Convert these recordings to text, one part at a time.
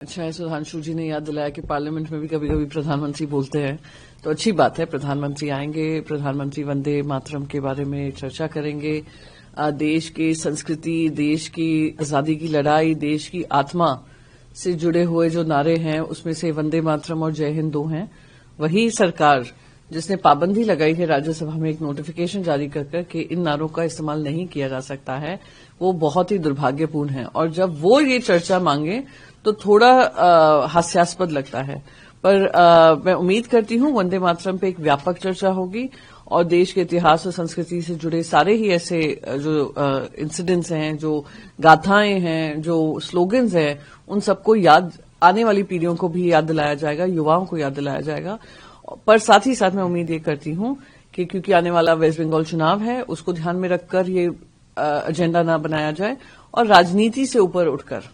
अच्छा है, सुधांशु जी ने याद दिलाया कि पार्लियामेंट में भी कभी कभी प्रधानमंत्री बोलते हैं, तो अच्छी बात है। प्रधानमंत्री आएंगे, प्रधानमंत्री वंदे मातरम के बारे में चर्चा करेंगे। देश की संस्कृति, देश की आजादी की लड़ाई, देश की आत्मा से जुड़े हुए जो नारे हैं उसमें से वंदे मातरम और जय हिंद दो हैं। वही सरकार जिसने पाबंदी लगाई है राज्यसभा में एक नोटिफिकेशन जारी कर कि इन नारों का इस्तेमाल नहीं किया जा सकता है, वो बहुत ही दुर्भाग्यपूर्ण है। और जब वो ये चर्चा मांगे तो थोड़ा हास्यास्पद लगता है। पर मैं उम्मीद करती हूं वंदे मातरम पे एक व्यापक चर्चा होगी और देश के इतिहास और संस्कृति से जुड़े सारे ही ऐसे जो इंसिडेंट्स हैं, जो गाथाएं हैं, जो स्लोगन्स हैं, उन सबको याद, आने वाली पीढ़ियों को भी याद दिलाया जाएगा, युवाओं को याद दिलाया जाएगा। पर साथ ही साथ मैं उम्मीद ये करती हूं कि क्योंकि आने वाला वेस्ट बंगाल चुनाव है, उसको ध्यान में रखकर ये एजेंडा ना बनाया जाए और राजनीति से ऊपर उठकर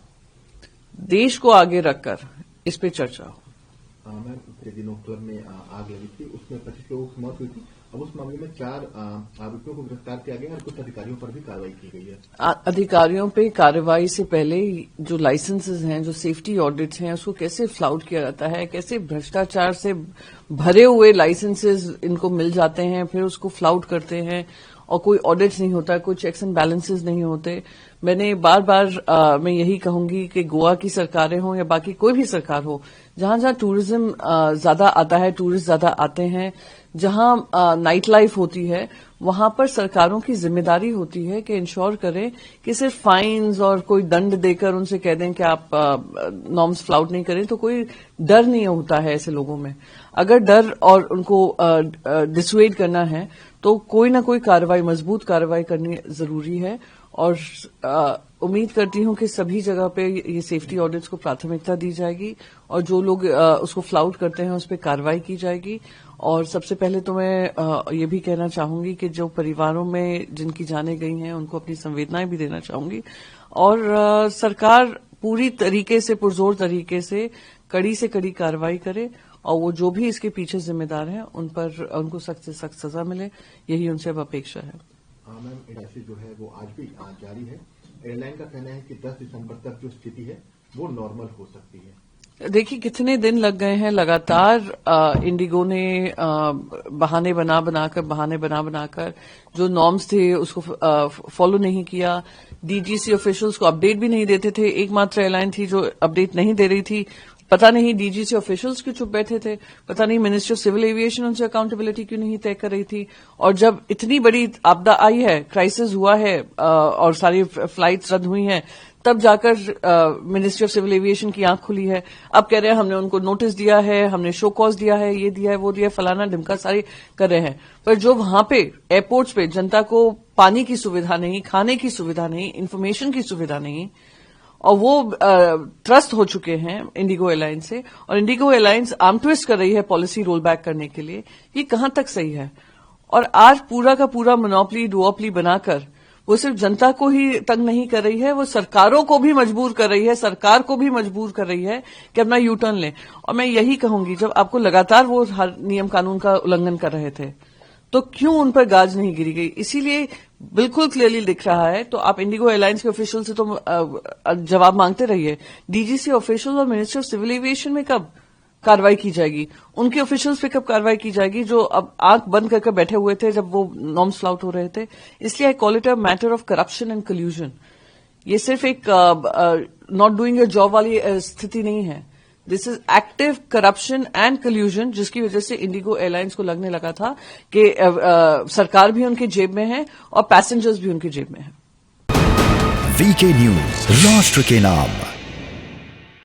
देश को आगे रखकर इस पे चर्चा हो। मैम, पिछले दिनों क्लब में आग लगी थी, उसमें 25 लोगों की मौत हुई थी। अब उस मामले में 4 आरोपियों को गिरफ्तार किया गया और कुछ अधिकारियों पर भी कार्रवाई की गई है। अधिकारियों पे कार्रवाई से पहले जो लाइसेंसेज हैं, जो सेफ्टी ऑडिट्स हैं, उसको कैसे फ्लाउट किया जाता है, कैसे भ्रष्टाचार से भरे हुए लाइसेंसेज इनको मिल जाते हैं, फिर उसको फ्लाउट करते हैं और कोई ऑडिट्स नहीं होता, कोई चेक्स एंड बैलेंसेज नहीं होते। मैंने बार बार मैं यही कहूंगी कि गोवा की सरकारें हों या बाकी कोई भी सरकार हो, जहां जहां टूरिज्म ज्यादा आता है, टूरिस्ट ज्यादा आते हैं, जहां नाइट लाइफ होती है, वहां पर सरकारों की जिम्मेदारी होती है कि इंश्योर करें कि सिर्फ फाइन्स और कोई दंड देकर उनसे कह दें कि आप नॉर्म्स फ्लाउट नहीं करें तो कोई डर नहीं होता है ऐसे लोगों में। अगर डर और उनको डिसुएड करना है तो कोई ना कोई कार्रवाई, मजबूत कार्रवाई करनी जरूरी है। और उम्मीद करती हूं कि सभी जगह पे ये सेफ्टी ऑडिट्स को प्राथमिकता दी जाएगी और जो लोग उसको फ्लाउट करते हैं उस पर कार्रवाई की जाएगी। और सबसे पहले तो मैं ये भी कहना चाहूंगी कि जो परिवारों में जिनकी जानें गई हैं उनको अपनी संवेदनाएं भी देना चाहूंगी। और सरकार पूरी तरीके से, पुरजोर तरीके से कड़ी से कड़ी कार्रवाई करे और वो जो भी इसके पीछे जिम्मेदार हैं उन पर उनको सख्त से सख्त सजा मिले, यही उनसे अब अपेक्षा है। मैम, एडासी जो है वो आज भी जारी है। एयरलाइन का कहना है कि 10 दिसंबर तक जो स्थिति है वो नॉर्मल हो सकती है। देखिए कितने दिन लग गए हैं लगातार इंडिगो ने बहाने बनाकर जो नॉर्म्स थे उसको फॉलो नहीं किया। डीजीसी ऑफिशियल्स को अपडेट भी नहीं देते थे। एकमात्र एयरलाइन थी जो अपडेट नहीं दे रही थी। पता नहीं डीजीसी ऑफिशियल्स क्यों चुप बैठे थे, पता नहीं मिनिस्ट्री ऑफ सिविल एविएशन उनसे अकाउंटेबिलिटी क्यों नहीं तय कर रही थी। और जब इतनी बड़ी आपदा आई है, क्राइसिस हुआ है और सारी फ्लाइट्स रद्द हुई हैं, तब जाकर मिनिस्ट्री ऑफ सिविल एविएशन की आंख खुली है। अब कह रहे हैं हमने उनको नोटिस दिया है, हमने शो कॉज दिया है, ये दिया है, वो दिया है, फलाना ढिमका सारी कर रहे हैं। पर जो वहां पे एयरपोर्ट्स पे जनता को पानी की सुविधा नहीं, खाने की सुविधा नहीं, इंफॉर्मेशन की सुविधा नहीं, और वो ट्रस्ट हो चुके हैं इंडिगो एयरलाइंस से, और इंडिगो एयरलाइंस आर्म ट्विस्ट कर रही है पॉलिसी रोल बैक करने के लिए। ये कहां तक सही है? और आज पूरा का पूरा मोनोपोली, डुओपोली बनाकर वो सिर्फ जनता को ही तंग नहीं कर रही है, वो सरकारों को भी मजबूर कर रही है, सरकार को भी मजबूर कर रही है कि अपना यू टर्न लें। और मैं यही कहूंगी, जब आपको लगातार वो हर नियम कानून का उल्लंघन कर रहे थे तो क्यों उन पर गाज नहीं गिरी गई? इसीलिए बिल्कुल क्लियरली दिख रहा है। तो आप इंडिगो एयरलाइंस के ऑफिशियल से तो जवाब मांगते रहिए। डीजीसी ऑफिशियल और मिनिस्ट्री ऑफ सिविल एविएशन में कब कार्रवाई की जाएगी? उनके ऑफिशियल्स पे कब कार्रवाई की जाएगी जो अब आंख बंद करके बैठे हुए थे जब वो नॉर्म्स फ्लाउट हो रहे थे? इसलिए I call it a matter of corruption and कल्यूजन। ये सिर्फ एक नॉट डूइंग योर जॉब वाली स्थिति नहीं है। This is active corruption and कल्यूजन, जिसकी वजह से इंडिगो एयरलाइंस को लगने लगा था कि सरकार भी उनके जेब में है और पैसेंजर्स भी उनके जेब में है। वीके न्यूज, राष्ट्र के नाम।